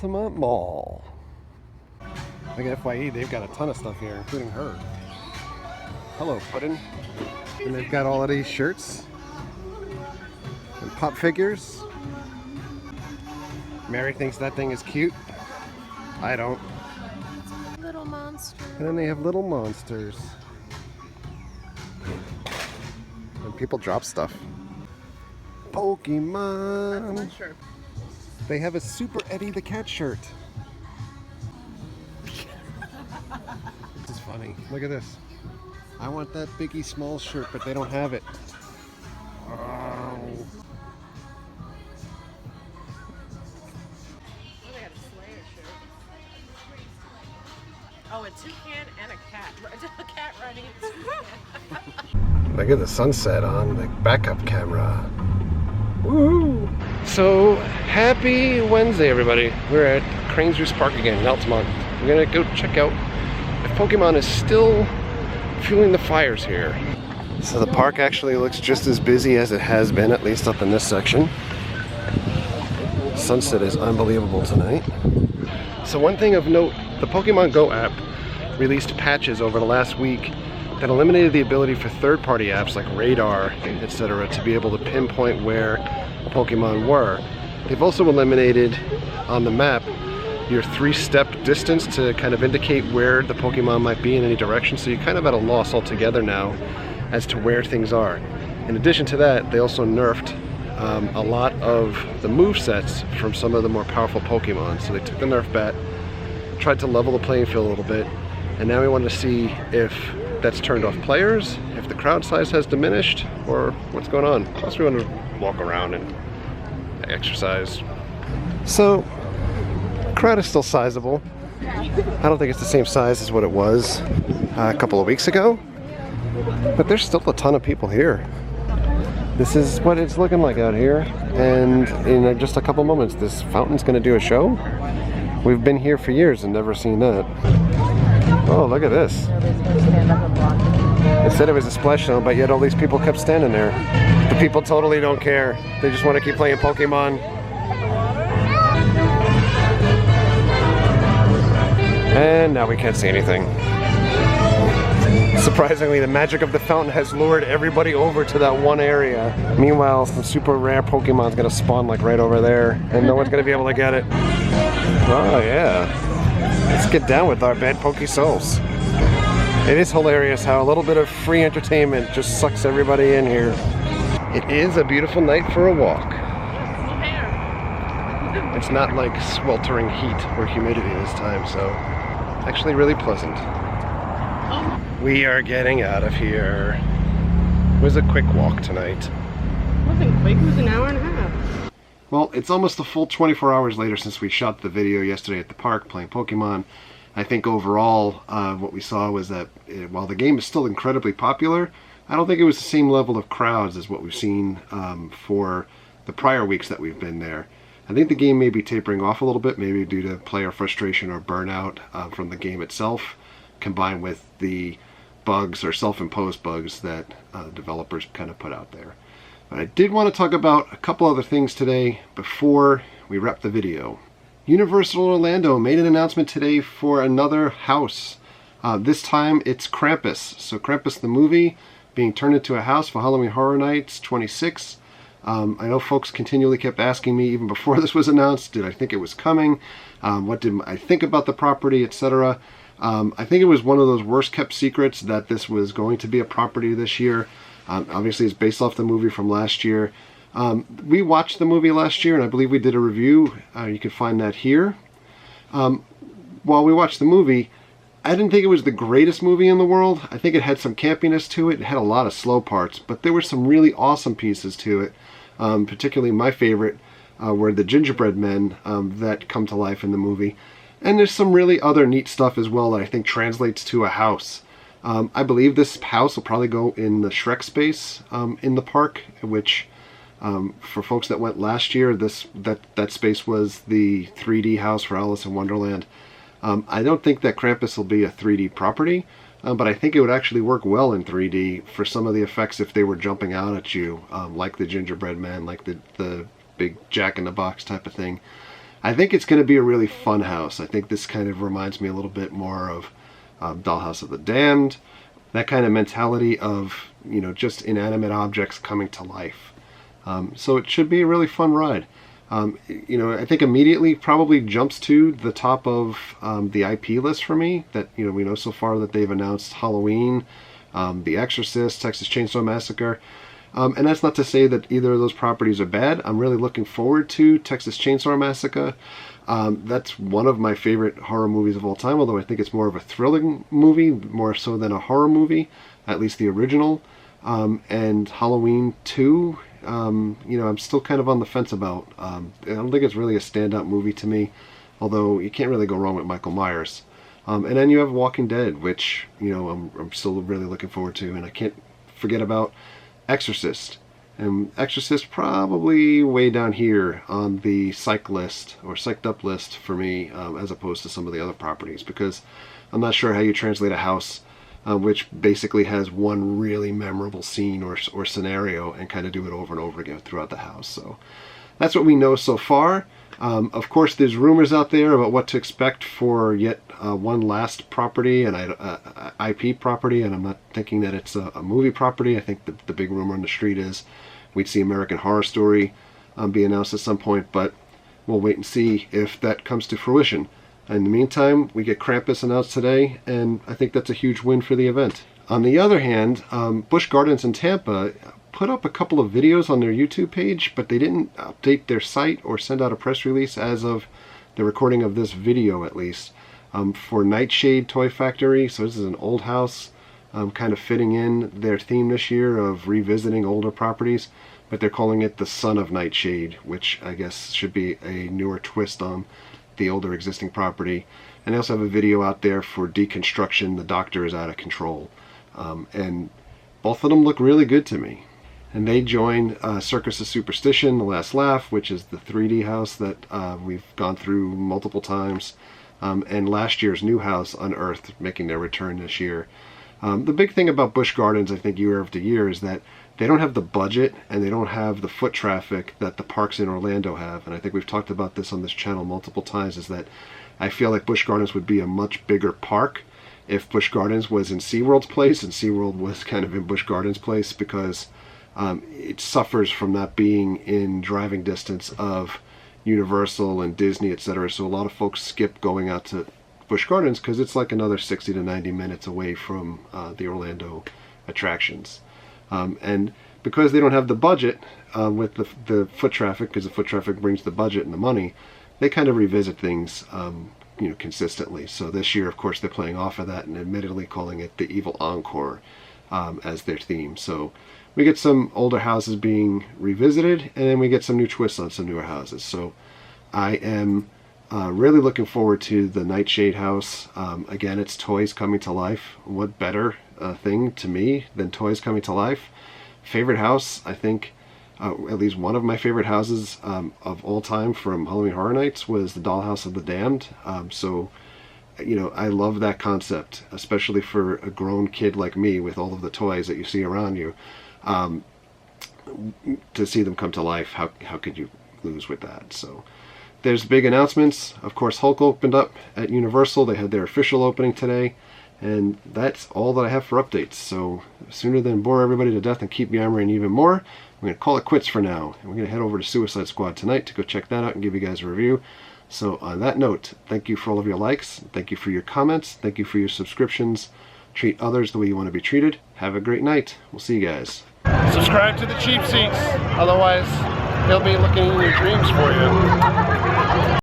Altamont Mall. Look at FYE, they've got a ton of stuff here, including her. Hello, Puddin'. And they've got all of these shirts and pop figures. Mary thinks that thing is cute. I don't. Little monster. And then they have little monsters. And people drop stuff. Pokemon. That's my shirt. They have a Super Eddie the Cat shirt. This is funny. Look at this. I want that Biggie Small shirt, but they don't have it. Oh. They had a Slayer shirt. Oh, a toucan and a cat. A cat riding a toucan. Look at the sunset on the backup camera. Woohoo! So, happy Wednesday, everybody. We're at Crane's Roost Park again in Altamont. We're gonna go check out if Pokemon is still fueling the fires here. So the park actually looks just as busy as it has been, at least up in this section. Sunset is unbelievable tonight. So one thing of note, the Pokemon Go app released patches over the last week that eliminated the ability for third-party apps like Radar, etc. to be able to pinpoint where Pokemon were. They've also eliminated on the map your 3-step distance to kind of indicate where the Pokemon might be in any direction, so you're kind of at a loss altogether now as to where things are. In addition to that, they also nerfed a lot of the movesets from some of the more powerful Pokemon. So they took the Nerf bat, tried to level the playing field a little bit, and now we want to see if that's turned off players, if the crowd size has diminished, or what's going on. Plus we want to walk around and exercise. So, crowd is still sizable. I don't think it's the same size as what it was a couple of weeks ago, but there's still a ton of people here. This is what it's looking like out here, and in just a couple moments this fountain's going to do a show. We've been here for years and never seen that. Oh, look at this. They said it was a splash zone, but yet all these people kept standing there. The people totally don't care. They just want to keep playing Pokemon. And now we can't see anything. Surprisingly, the magic of the fountain has lured everybody over to that one area. Meanwhile, some super rare Pokemon's gonna spawn like right over there, and no one's gonna be able to get it. Oh yeah. Let's get down with our bad Poke Souls. It is hilarious how a little bit of free entertainment just sucks everybody in here. It is a beautiful night for a walk. It's not like sweltering heat or humidity this time, so actually really pleasant. We are getting out of here. It was a quick walk tonight. It wasn't quick, it was an hour and a half. Well, it's almost a full 24 hours later since we shot the video yesterday at the park playing Pokemon. I think overall what we saw was that while the game is still incredibly popular, I don't think it was the same level of crowds as what we've seen for the prior weeks that we've been there. I think the game may be tapering off a little bit, maybe due to player frustration or burnout from the game itself, combined with the bugs or self-imposed bugs that developers kind of put out there. But I did want to talk about a couple other things today before we wrap the video. Universal Orlando made an announcement today for another house. This time it's Krampus. So Krampus the movie being turned into a house for Halloween Horror Nights 26. I know folks continually kept asking me even before this was announced, did I think it was coming? What did I think about the property, etc. I think it was one of those worst kept secrets that this was going to be a property this year. Obviously it's based off the movie from last year. We watched the movie last year and I believe we did a review. You can find that here. While we watched the movie, I didn't think it was the greatest movie in the world. I think it had some campiness to it. It had a lot of slow parts, but there were some really awesome pieces to it. Particularly my favorite were the gingerbread men that come to life in the movie. And there's some really other neat stuff as well that I think translates to a house. I believe this house will probably go in the Shrek space in the park, which for folks that went last year, that space was the 3D house for Alice in Wonderland. I don't think that Krampus will be a 3D property, but I think it would actually work well in 3D for some of the effects if they were jumping out at you, like the gingerbread man, like the big Jack-in-the-Box type of thing. I think it's going to be a really fun house. I think this kind of reminds me a little bit more of Dollhouse of the Damned, that kind of mentality of, you know, just inanimate objects coming to life. So it should be a really fun ride. You know, I think immediately probably jumps to the top of the IP list for me. That, you know, we know so far that they've announced Halloween, The Exorcist, Texas Chainsaw Massacre. And that's not to say that either of those properties are bad. I'm really looking forward to Texas Chainsaw Massacre. That's one of my favorite horror movies of all time, although I think it's more of a thrilling movie, more so than a horror movie, at least the original. And Halloween 2, you know, I'm still kind of on the fence about. I don't think it's really a standout movie to me, although you can't really go wrong with Michael Myers. And then you have Walking Dead, which, you know, I'm still really looking forward to, and I can't forget about Exorcist. And Exorcist probably way down here on the psych list, or psyched up list for me, as opposed to some of the other properties, because I'm not sure how you translate a house which basically has one really memorable scene or scenario and kind of do it over and over again throughout the house. So that's what we know so far. Of course, there's rumors out there about what to expect for yet one last property, an IP property, and I'm not thinking that it's a movie property. I think the big rumor on the street is we'd see American Horror Story be announced at some point, but we'll wait and see if that comes to fruition. In the meantime, we get Krampus announced today, and I think that's a huge win for the event. On the other hand, Busch Gardens in Tampa put up a couple of videos on their YouTube page, but they didn't update their site or send out a press release as of the recording of this video, at least, for Nightshade Toy Factory. So this is an old house, kind of fitting in their theme this year of revisiting older properties, but they're calling it the Son of Nightshade, which I guess should be a newer twist on the older existing property. And they also have a video out there for Deconstruction, The Doctor is Out of Control. And both of them look really good to me. And they join Circus of Superstition, The Last Laugh, which is the 3D house that we've gone through multiple times, and last year's new house, Unearthed, making their return this year. The big thing about Busch Gardens, I think, year after year, is that they don't have the budget and they don't have the foot traffic that the parks in Orlando have. And I think we've talked about this on this channel multiple times, is that I feel like Busch Gardens would be a much bigger park if Busch Gardens was in SeaWorld's place and SeaWorld was kind of in Busch Gardens' place, because it suffers from not being in driving distance of Universal and Disney, etc. So a lot of folks skip going out to Busch Gardens because it's like another 60 to 90 minutes away from the Orlando attractions. And because they don't have the budget with the foot traffic, because the foot traffic brings the budget and the money, they kind of revisit things you know, consistently. So this year, of course, they're playing off of that and admittedly calling it the Evil Encore as their theme. So we get some older houses being revisited, and then we get some new twists on some newer houses. So I am really looking forward to the Nightshade house. Again, it's toys coming to life. What better thing to me than toys coming to life? Favorite house, I think, at least one of my favorite houses of all time from Halloween Horror Nights was the Dollhouse of the Damned. So, you know, I love that concept, especially for a grown kid like me with all of the toys that you see around you. To see them come to life, how could you lose with that? So there's big announcements. Of course, Hulk opened up at Universal. They had their official opening today, and that's all that I have for updates. So sooner than bore everybody to death and keep yammering even more, I'm going to call it quits for now, and we're going to head over to Suicide Squad tonight to go check that out and give you guys a review. So on that note, thank you for all of your likes, thank you for your comments, thank you for your subscriptions. Treat others the way you want to be treated. Have a great night. We'll see you guys. Subscribe to the cheap seats, otherwise they'll be looking in your dreams for you.